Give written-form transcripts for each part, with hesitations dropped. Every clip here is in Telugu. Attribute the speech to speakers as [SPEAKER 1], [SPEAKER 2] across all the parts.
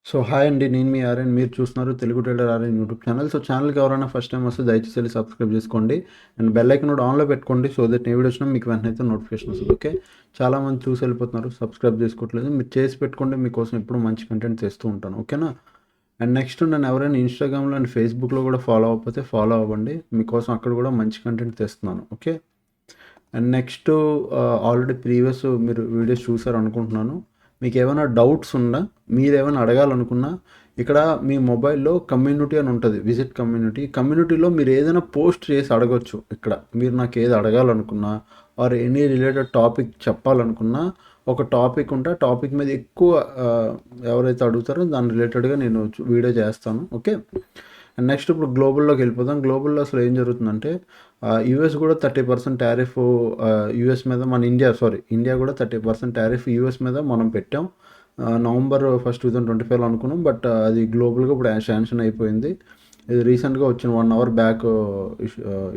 [SPEAKER 1] సో హాయ్ అండి, నేను మీ ఆర్యన్. మీరు చూస్తున్నారు Telugu trader Aryan YouTube channel. So ఛానల్కి ఎవరైనా ఫస్ట్ టైం వస్తే దయచేసి వెళ్ళి సబ్స్క్రైబ్ చేసుకోండి అండ్ బెల్ ఐకన్ కూడా ఆన్లో పెట్టుకోండి. సో దట్ ఏ వీడియో వచ్చినా మీకు వెంటనే అయితే నోటిఫికేషన్ వస్తుంది. ఓకే, చాలామంది చూసి వెళ్ళిపోతున్నారు, సబ్స్క్రైబ్ చేసుకోవట్లేదు. మీరు చేసి పెట్టుకోండి, మీకోసం ఎప్పుడు మంచి కంటెంట్ తెస్తూ ఉంటాను. ఓకేనా? అండ్ నెక్స్ట్ నన్ను ఎవరైనా ఇన్స్టాగ్రామ్లో అండ్ ఫేస్బుక్లో కూడా ఫాలో అవ్వకపోతే ఫాలో అవ్వండి, మీకోసం అక్కడ కూడా మంచి కంటెంట్ తెస్తున్నాను. Okay, and next already previous మీరు వీడియోస్ చూసారు అనుకుంటున్నాను. మీకు ఏమైనా డౌట్స్ ఉన్నా, మీరు ఏమైనా అడగాలనుకున్నా, ఇక్కడ మీ మొబైల్లో కమ్యూనిటీ అని ఉంటుంది, విజిట్ కమ్యూనిటీలో మీరు ఏదైనా పోస్ట్ చేసి అడగొచ్చు. ఇక్కడ మీరు నాకు ఏది అడగాలనుకున్నా ఆర్ ఎనీ రిలేటెడ్ టాపిక్ చెప్పాలనుకున్నా, ఒక టాపిక్ ఉంటే ఆ టాపిక్ మీద ఎక్కువ ఎవరైతే అడుగుతారో దాని రిలేటెడ్గా నేను వీడియో చేస్తాను. ఓకే, అండ్ నెక్స్ట్ ఇప్పుడు గ్లోబల్లోకి వెళ్ళిపోదాం. గ్లోబల్లో అసలు ఏం జరుగుతుందంటే యూఎస్ కూడా 30% టారిఫ్ యూఎస్ మీద, మన ఇండియా కూడా 30% టారిఫ్ యూఎస్ మీద మనం పెట్టాం. నవంబర్ 1, 2025 అనుకున్నాం, బట్ అది గ్లోబల్గా ఇప్పుడు శాంక్షన్ అయిపోయింది. ఇది రీసెంట్గా వచ్చిన 1 అవర్ బ్యాక్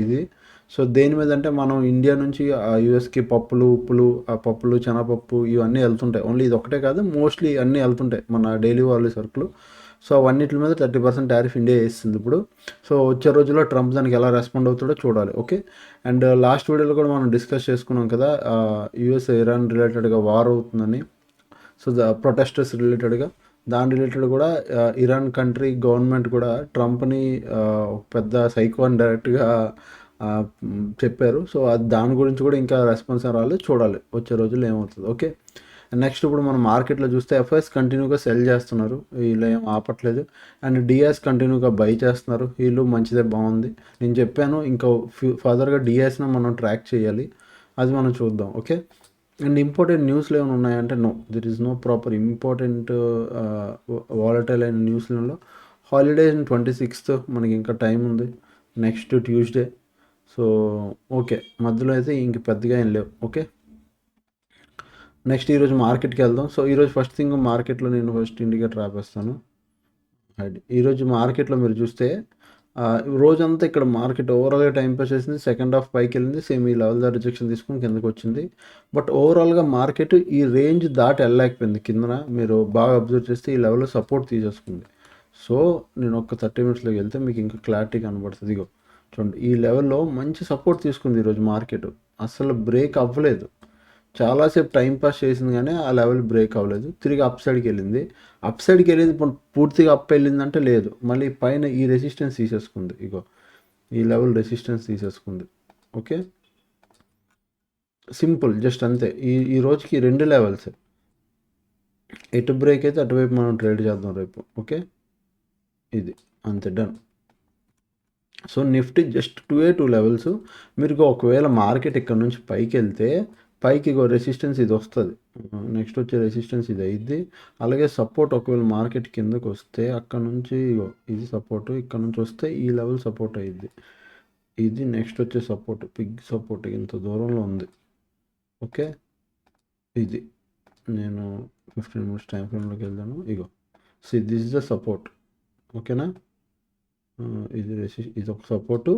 [SPEAKER 1] ఇది. సో దేని మీద అంటే, మనం ఇండియా నుంచి యూఎస్కి పప్పులు, ఉప్పులు, పప్పులు, శనగపప్పు ఇవన్నీ వెళ్తుంటాయి. ఓన్లీ ఇది ఒకటే కాదు, మోస్ట్లీ అన్నీ వెళ్తుంటాయి మన డైలీ వాళ్ళ సరుకులు. సో అవన్నిటి మీద 30% టారిఫ్ ఇండియా వేస్తుంది ఇప్పుడు. సో వచ్చే రోజుల్లో ట్రంప్ దానికి ఎలా రెస్పాండ్ అవుతాడో చూడాలి. ఓకే, అండ్ లాస్ట్ వీడియోలో కూడా మనం డిస్కస్ చేసుకున్నాం కదా, యూఎస్ ఇరాన్ రిలేటెడ్గా వార్ అవుతుందని. సో ప్రొటెస్టర్స్ రిలేటెడ్గా, దాని రిలేటెడ్ కూడా ఇరాన్ కంట్రీ గవర్నమెంట్ కూడా ట్రంప్ని పెద్ద సైకో అని డైరెక్ట్గా చెప్పారు. సో అది దాని గురించి కూడా ఇంకా రెస్పాన్స్ రాలేదు, చూడాలి వచ్చే రోజుల్లో ఏమవుతుంది. ఓకే, నెక్స్ట్ ఇప్పుడు మనం మార్కెట్లో చూస్తే ఎఫ్ఐఎస్ కంటిన్యూగా సెల్ చేస్తున్నారు, వీళ్ళు ఏం ఆపట్లేదు. అండ్ డిఎస్ కంటిన్యూగా బై చేస్తున్నారు, వీళ్ళు మంచిదే, బాగుంది. నేను చెప్పాను ఇంకా ఫర్దర్గా డిఎస్ని మనం ట్రాక్ చేయాలి, అది మనం చూద్దాం. ఓకే, అండ్ ఇంపార్టెంట్ న్యూస్లు ఏమైనా ఉన్నాయంటే no, there is no proper important volatile అయిన న్యూస్లలో. హాలిడే 26th, మనకి ఇంకా టైం ఉంది, నెక్స్ట్ ట్యూస్డే. సో ఓకే, మధ్యలో అయితే ఇంక పెద్దగా ఏం లేవు. ఓకే, నెక్స్ట్ ఈరోజు మార్కెట్కి వెళ్దాం. సో ఈరోజు ఫస్ట్ థింగ్ మార్కెట్లో నేను ఫస్ట్ ఇండికేటర్ ఆపేస్తాను. ఈరోజు మార్కెట్లో మీరు చూస్తే రోజంతా ఇక్కడ మార్కెట్ ఓవరాల్గా టైం పాస్ చేసింది, సెకండ్ హాఫ్ పైకి వెళ్ళింది, సేమ్ ఈ లెవెల్ దగ్గర రిజెక్షన్ తీసుకుని కిందకి వచ్చింది. బట్ ఓవరాల్గా మార్కెట్ ఈ రేంజ్ దాటి వెళ్ళలేకపోయింది. కిందన మీరు బాగా అబ్జర్వ్ చేస్తే ఈ లెవెల్లో సపోర్ట్ తీసేసుకుంది. సో నేను ఒక 30 minutesలోకి వెళ్తే మీకు ఇంకా క్లారిటీ కనబడుతుంది. ఇగో చూడండి, ఈ లెవెల్లో మంచి సపోర్ట్ తీసుకుంది ఈరోజు మార్కెట్, అసలు బ్రేక్ అవ్వలేదు. చాలాసేపు టైం పాస్ చేసింది కానీ ఆ లెవెల్ బ్రేక్ అవ్వలేదు, తిరిగి అప్ సైడ్కి వెళ్ళింది. అప్ సైడ్కి వెళ్ళింది, పూర్తిగా అప్ వెళ్ళిందంటే లేదు, మళ్ళీ పైన ఈ రెసిస్టెన్స్ తీసేసుకుంది. ఇగో ఈ లెవెల్ రెసిస్టెన్స్ తీసేసుకుంది. ఓకే, సింపుల్, జస్ట్ అంతే. ఈ రోజుకి 2 లెవెల్స్, ఎటు బ్రేక్ అయితే అటువైపు మనం ట్రేడ్ చేద్దాం రేపు. ఓకే, ఇది అంతే, done. So Nifty just 2 levels. మీరు ఒకవేళ మార్కెట్ ఇక్కడ నుంచి పైకి వెళ్తే, పైకి రెసిస్టెన్స్ ఇది వస్తుంది, నెక్స్ట్ వచ్చే రెసిస్టెన్స్ ఇది అయింది. అలాగే సపోర్ట్ ఒకవేళ మార్కెట్ కిందకు వస్తే అక్కడ నుంచి ఇది సపోర్ట్, ఇక్కడ నుంచి వస్తే ఈ లెవెల్ సపోర్ట్ అయ్యిద్ది. ఇది నెక్స్ట్ వచ్చే సపోర్ట్, బిగ్ సపోర్ట్ ఇంత దూరంలో ఉంది. ఓకే, ఇది నేను 15 minutes టైం ఫ్రేమ్లోకి వెళ్దాను. ఇగో దిస్ ఇస్ ద సపోర్ట్. ఓకేనా, ఇది ఒక సపోర్టు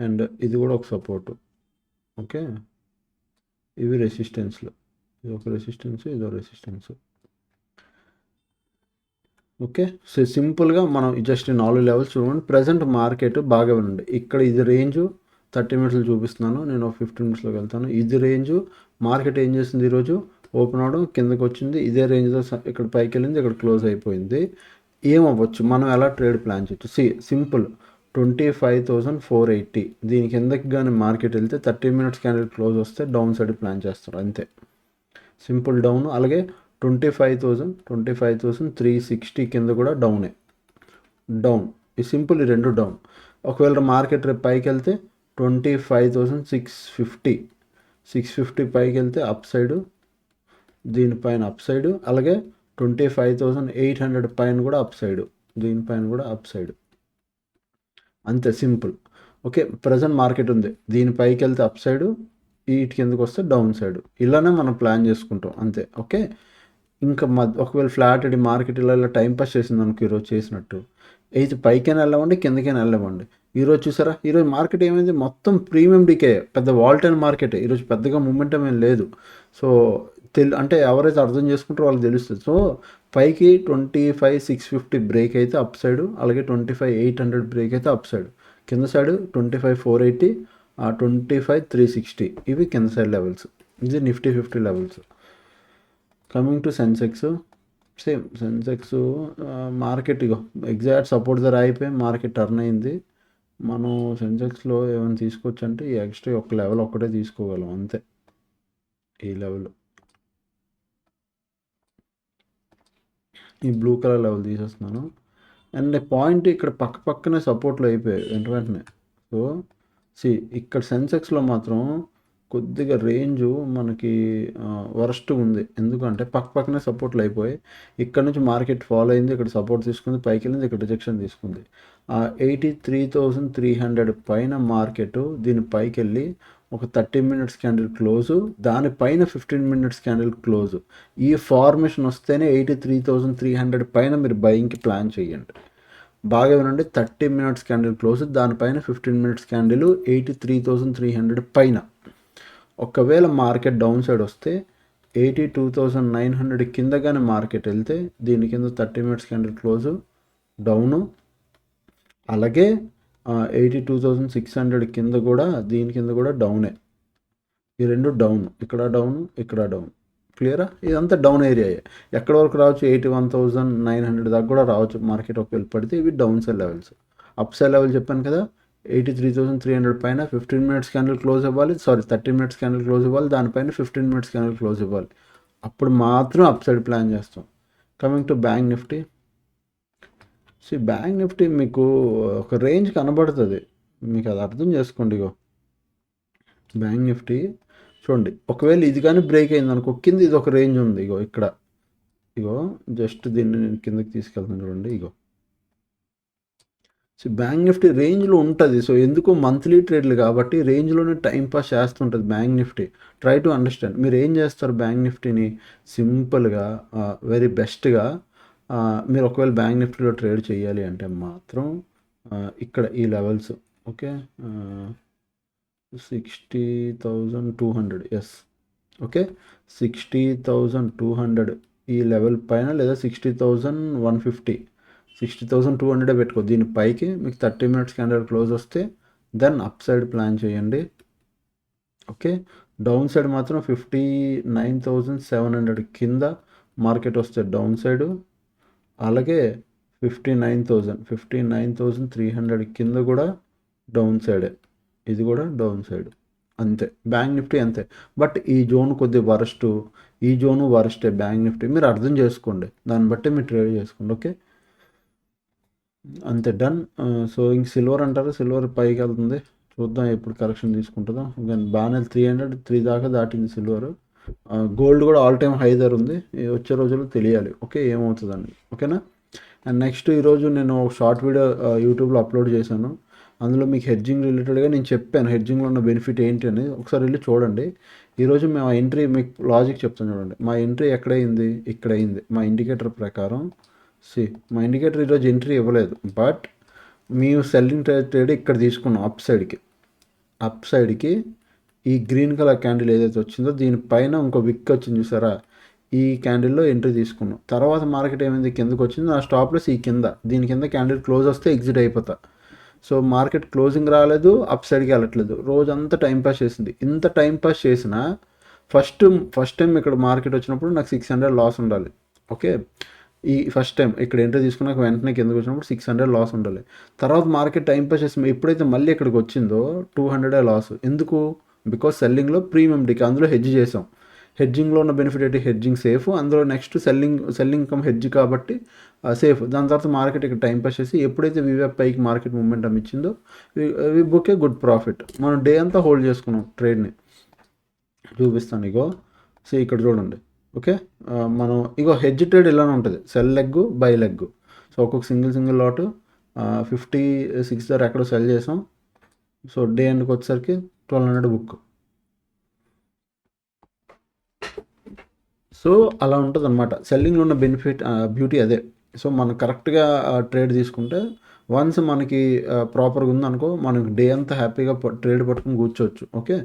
[SPEAKER 1] అండ్ ఇది కూడా ఒక సపోర్టు. ఓకే, ఇవి రెసిస్టెన్స్లు, ఇది ఒక రెసిస్టెన్స్, ఇదో రెసిస్టెన్స్. ఓకే, సో సింపుల్గా మనం జస్ట్ 4 లెవెల్స్ చూడండి. ప్రజెంట్ మార్కెట్ బాగా ఉండండి, ఇక్కడ ఇది రేంజు 30 minutesలో చూపిస్తున్నాను, నేను 15 minutesలోకి వెళ్తాను. ఇది రేంజు, మార్కెట్ ఏం చేస్తుంది ఈరోజు, ఓపెన్ అవడం కిందకు వచ్చింది, ఇదే రేంజ్లో ఇక్కడ పైకి వెళ్ళింది, ఇక్కడ క్లోజ్ అయిపోయింది. ఏమవ్వచ్చు, మనం ఎలా ట్రేడ్ ప్లాన్ చేయొచ్చు? సింపుల్, 25,480 దీని కిందకి కానీ మార్కెట్ వెళ్తే 30 minutes క్యాండిల్ క్లోజ్ వస్తే డౌన్ సైడ్ ప్లాన్ చేస్తారు, అంతే, సింపుల్ డౌన్. అలాగే 25,360 కింద కూడా డౌన్. ఈ సింపుల్, ఈ రెండు డౌన్. ఒకవేళ మార్కెట్ రేపు పైకి వెళ్తే 25,650 పైకి వెళ్తే అప్ సైడు, దీనిపైన అప్ సైడు. అలాగే 25,800 పైన కూడా అప్ సైడు, దీనిపైన కూడా అప్ సైడు, అంతే, సింపుల్. ఓకే, ప్రజెంట్ మార్కెట్ ఉంది, దీనిపైకి వెళ్తే అప్ సైడు, వీటి కిందకి వస్తే డౌన్ సైడ్, ఇలానే మనం ప్లాన్ చేసుకుంటాం, అంతే. ఓకే, ఇంకా ఒకవేళ ఫ్లాట్ అడి మార్కెట్ ఇలా టైం పాస్ చేసింది అనుకో, ఈరోజు చేసినట్టు, అయితే పైకైనా వెళ్ళవండి, కిందకైనా వెళ్ళవండి. ఈరోజు చూసారా, ఈరోజు మార్కెట్ ఏమైంది, మొత్తం ప్రీమియం డీకే, పెద్ద వాల్టైల్ మార్కెట్, ఈరోజు పెద్దగా మూమెంటం ఏం లేదు. సో అంటే ఎవరైతే అర్థం చేసుకుంటారో వాళ్ళకి తెలుస్తుంది. సో పైకి 25,650 బ్రేక్ అయితే అప్ సైడ్, అలాగే 25,800 బ్రేక్ అయితే అప్ సైడ్, కింద సైడ్ 25,480, 25,360 ఇవి కింద సైడ్ లెవెల్స్. ఇది Nifty 50 levels. Coming to Sensex, same Sensex market ego exact support ధర అయిపోయి మార్కెట్ టర్న్ అయింది. మనం సెన్సెక్స్లో ఏమైనా తీసుకోవచ్చు అంటే ఈ ఎక్స్ట్రా ఒక లెవెల్ ఒక్కటే తీసుకోగలం అంతే. ఈ లెవెల్, ఈ బ్లూ కలర్ లెవెల్ తీసేస్తున్నాను. అండ్ పాయింట్ ఇక్కడ పక్కనే సపోర్ట్లు అయిపోయాయి వెంటనే. సో ఇక్కడ సెన్సెక్స్లో మాత్రం కొద్దిగా రేంజు మనకి వరస్ట్ ఉంది. ఎందుకంటే పక్కనే సపోర్ట్లు అయిపోయి ఇక్కడ నుంచి మార్కెట్ ఫాలో అయింది, ఇక్కడ సపోర్ట్ తీసుకుంది, పైకి వెళ్ళింది, ఇక్కడ రిజెక్షన్ తీసుకుంది. 83,300 పైన మార్కెట్ దీని పైకి వెళ్ళి ఒక 30 మినిట్స్ క్యాండిల్ క్లోజు, దానిపైన 15 మినిట్స్ క్యాండిల్ క్లోజు. ఈ ఫార్మేషన్ వస్తేనే 83,300 పైన మీరు బయింగ్కి ప్లాన్ చేయండి. బాగా వినండి, 30 మినిట్స్ క్యాండిల్ క్లోజ్, దానిపైన 15 మినిట్స్ క్యాండిల్ 83,300 పైన. ఒకవేళ మార్కెట్ డౌన్ సైడ్ వస్తే 82,900 కింద కానీ మార్కెట్ వెళ్తే దీని కింద 30 మినిట్స్ క్యాండిల్ క్లోజు డౌను, అలాగే 82,600 కింద కూడా దీని కింద కూడా డౌనే. ఈ రెండు డౌన్, ఇక్కడ డౌన్, ఇక్కడ డౌన్. క్లియరా? ఇదంతా డౌన్ ఏరియాయే. ఎక్కడ వరకు రావచ్చు? 81,900 దాకా కూడా రావచ్చు మార్కెట్ ఒకవేళ పడితే. ఇవి down side levels. Up side level చెప్పాను కదా, 83,300 పైన 15 మినిట్స్ క్యాండిల్ క్లోజ్ ఇవ్వాలి, 30 మినిట్స్ క్యాండిల్ క్లోజ్ ఇవ్వాలి, దానిపైన 15 మినిట్స్ క్యాండిల్ క్లోజ్ ఇవ్వాలి. అప్పుడు మాత్రం అప్ సైడ్ ప్లాన్ చేస్తాం. Coming to bank Nifty, bank Nifty మీకు ఒక రేంజ్ కనబడుతుంది, మీకు అది అర్థం చేసుకోండి. ఇగో బ్యాంక్ నిఫ్టీ చూడండి, ఒకవేళ ఇది కానీ బ్రేక్ అయింది అనుకో, కింద ఇది ఒక రేంజ్ ఉంది. ఇగో ఇక్కడ, ఇగో జస్ట్ దీన్ని నేను కిందకి తీసుకెళ్తాను చూడండి. ఇగో బ్యాంక్ నిఫ్టీ రేంజ్లో ఉంటుంది. సో ఎందుకు మంత్లీ ట్రేడ్లు కాబట్టి రేంజ్లోనే టైం పాస్ చేస్తుంటుంది bank Nifty. Try to understand. మీరు ఏం చేస్తారు బ్యాంక్ నిఫ్టీని సింపుల్గా, వెరీ బెస్ట్గా మీరు ఒకవేళ బ్యాంక్ నిఫ్టీలో ట్రేడ్ చేయాలి అంటే మాత్రం ఇక్కడ ఈ లెవెల్స్, ఓకే, 60,200, ఎస్, ఓకే, 60,200 ఈ లెవెల్ పైన, లేదా 60,150, 60,200 పెట్టుకో. దీని పైకి మీకు 30 మినిట్స్ క్యాండిల్ క్లోజ్ వస్తే దెన్ అప్ సైడ్ ప్లాన్ చేయండి. ఓకే, డౌన్ సైడ్ మాత్రం 59,700 కింద మార్కెట్ వస్తే డౌన్ సైడు, అలాగే 59,300 కింద కూడా డౌన్ సైడే, ఇది కూడా డౌన్ సైడ్. అంతే బ్యాంక్ నిఫ్టీ అంతే. బట్ ఈ జోన్ కొద్దిగా వరస్ట్, ఈ జోను వరస్టే బ్యాంక్ నిఫ్టీ. మీరు అర్థం చేసుకోండి, దాన్ని బట్టి మీరు ట్రేడ్ చేసుకోండి. ఓకే, అంతే, డన్. సో ఇంక సిల్వర్ అంటారు, సిల్వర్ పైకి వెళ్తుంది, చూద్దాం ఎప్పుడు కరెక్షన్ తీసుకుంటుందో. కానీ బాగానే 303 దాకా దాటింది సిల్వర్. గోల్డ్ కూడా ఆల్ టైమ్ హై ధర ఉంది, వచ్చే రోజుల్లో తెలియాలి. ఓకే, ఏమవుతుందండి. ఓకేనా? అండ్ నెక్స్ట్ ఈరోజు నేను ఒక షార్ట్ వీడియో యూట్యూబ్లో అప్లోడ్ చేశాను. అందులో మీకు హెడ్జింగ్ రిలేటెడ్గా నేను చెప్పాను, హెడ్జింగ్లో ఉన్న బెనిఫిట్ ఏంటి అని. ఒకసారి వెళ్ళి చూడండి. ఈరోజు మేము ఎంట్రీ మీకు లాజిక్ చెప్తాను చూడండి. మా ఎంట్రీ ఎక్కడైంది? ఇక్కడ అయింది. మా ఇండికేటర్ ప్రకారం మా ఇండికేటర్ ఈరోజు ఎంట్రీ ఇవ్వలేదు, బట్ మేము సెల్లింగ్ ట్రేడ్ ఇక్కడ తీసుకున్నాం అప్ సైడ్కి ఈ గ్రీన్ కలర్ క్యాండిల్ ఏదైతే వచ్చిందో దీనిపైన ఇంకో విక్ వచ్చింది చూసారా, ఈ క్యాండిల్లో ఎంట్రీ తీసుకున్నాం. తర్వాత మార్కెట్ ఏమైంది? కిందకు వచ్చింది. నా స్టాప్ లాస్ ఈ కింద, దీని కింద క్యాండిల్ క్లోజ్ వస్తే ఎగ్జిట్ అయిపోతా. సో మార్కెట్ క్లోజింగ్ రాలేదు, అప్ సైడ్కి వెళ్ళట్లేదు, రోజంతా టైంపాస్ చేసింది. ఇంత టైంపాస్ చేసినా ఫస్ట్ టైం ఇక్కడ మార్కెట్ వచ్చినప్పుడు నాకు 600 లాస్ ఉండాలి. ఓకే, ఈ ఫస్ట్ టైం ఇక్కడ ఎంట్రీ తీసుకున్నాక వెంటనే కిందకు వచ్చినప్పుడు 600 లాస్ ఉండాలి. తర్వాత మార్కెట్ టైంపాస్ చేసి ఎప్పుడైతే మళ్ళీ ఇక్కడికి వచ్చిందో 200 లాస్. ఎందుకు? బికాస్ సెల్లింగ్లో ప్రీమియం డిక్, అందులో హెడ్జ్ చేసాం. హెడ్జింగ్లో ఉన్న బెనిఫిట్ ఏంటి? హెడ్జింగ్ సేఫ్, అందులో నెక్స్ట్ సెల్లింగ్ కమ్ హెడ్జ్ కాబట్టి సేఫ్. దాని తర్వాత మార్కెట్ ఇక్కడ టైం పాస్ చేసి ఎప్పుడైతే వివేప్ పైకి మార్కెట్ మూమెంటం ఇచ్చిందో we book a good profit. మనం డే అంతా హోల్డ్ చేసుకున్నాం ట్రేడ్ని. చూపిస్తాను, ఇగో ఇక్కడ చూడండి. ఓకే, మనం ఇగో హెడ్జ్ ట్రేడ్ ఇలానే ఉంటుంది, cell leg, by leg. So ఒక్కొక్క సింగిల్ లాట్ 56 ధర ఎక్కడో సెల్ చేసాం. సో డే ఎండ్కి వచ్చేసరికి 1200 బుక్. సో అలా ఉంటుంది అనమాట. సెల్లింగ్లో ఉన్న బెనిఫిట్ బ్యూటీ అదే. సో మనం కరెక్ట్గా ట్రేడ్ తీసుకుంటే వన్స్ మనకి ప్రాపర్గా ఉందనుకో మనకి డే అంతా హ్యాపీగా ట్రేడ్ పట్టుకుని కూర్చోవచ్చు. ఓకే,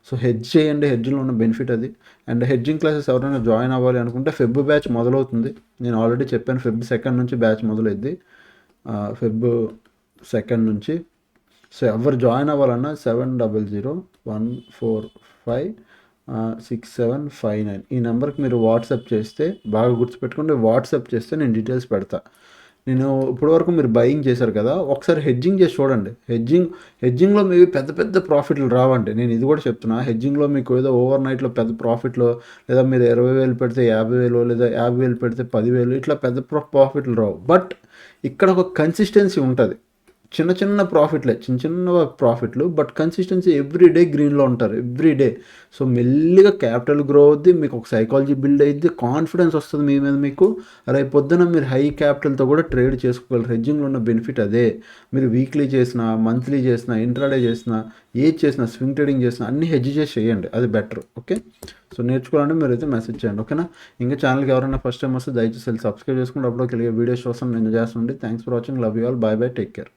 [SPEAKER 1] సో హెడ్జ్ చేయండి, హెడ్జ్లో ఉన్న బెనిఫిట్ అది. అండ్ హెడ్జింగ్ క్లాసెస్ ఎవరైనా జాయిన్ అవ్వాలి అనుకుంటే ఫెబ్ బ్యాచ్ మొదలవుతుంది. నేను ఆల్రెడీ చెప్పాను, ఫెబ్ 2 నుంచి బ్యాచ్ మొదలైద్ది, ఫెబ్ 2 నుంచి. సో ఎవరు జాయిన్ అవ్వాలన్నా 7001456759 ఈ నెంబర్కి మీరు వాట్సాప్ చేస్తే, బాగా గుర్తుపెట్టుకుంటే వాట్సాప్ చేస్తే నేను డీటెయిల్స్ పెడతా. నేను ఇప్పటివరకు మీరు బయింగ్ చేశారు కదా, ఒకసారి హెడ్జింగ్ చేసి చూడండి. హెడ్జింగ్లో మీకు పెద్ద పెద్ద ప్రాఫిట్లు రావండి. నేను ఇది కూడా చెప్తున్నా, హెడ్జింగ్లో మీకు ఏదో ఓవర్ నైట్లో పెద్ద ప్రాఫిట్లు, లేదా మీరు 20,000 పెడితే 50,000, లేదా 50,000 పెడితే 10,000 ఇట్లా పెద్ద ప్రాఫిట్లు రావు. బట్ ఇక్కడ ఒక కన్సిస్టెన్సీ ఉంటుంది. చిన్న చిన్న ప్రాఫిట్లు, బట్ కన్సిస్టెన్సీ ఎవ్రీడే గ్రీన్లో ఉంటారు, ఎవ్రీడే. సో మెల్లిగా క్యాపిటల్ గ్రో అవుద్ది, మీకు ఒక సైకాలజీ బిల్డ్ అయ్యిద్ది, కాన్ఫిడెన్స్ వస్తుంది మీ మీద మీకు. రేపు పొద్దున మీరు హై క్యాపిటల్తో కూడా ట్రేడ్ చేసుకోగలరు. హెడ్జింగ్లో ఉన్న బెనిఫిట్ అదే. మీరు వీక్లీ చేసినా, మంత్లీ చేసినా, ఇంట్రాడే చేసినా, ఏది చేసినా, స్వింగ్ ట్రేడింగ్ చేసినా అన్ని హెడ్జ్ చేసి చేయండి, అది బెటర్. ఓకే, సో నేర్చుకోవాలంటే మీరు అయితే మెసేజ్ చేయండి. ఓకేనా, ఇంకా ఛానల్కి ఎవరైనా ఫస్ట్ టైం వస్తే దయచేసి సబ్స్క్రైబ్ చేసుకుంటే అప్పుడు వీడియోస్ కోసం నేను చేస్తుండే. Thanks for watching, love you all, by by, take care.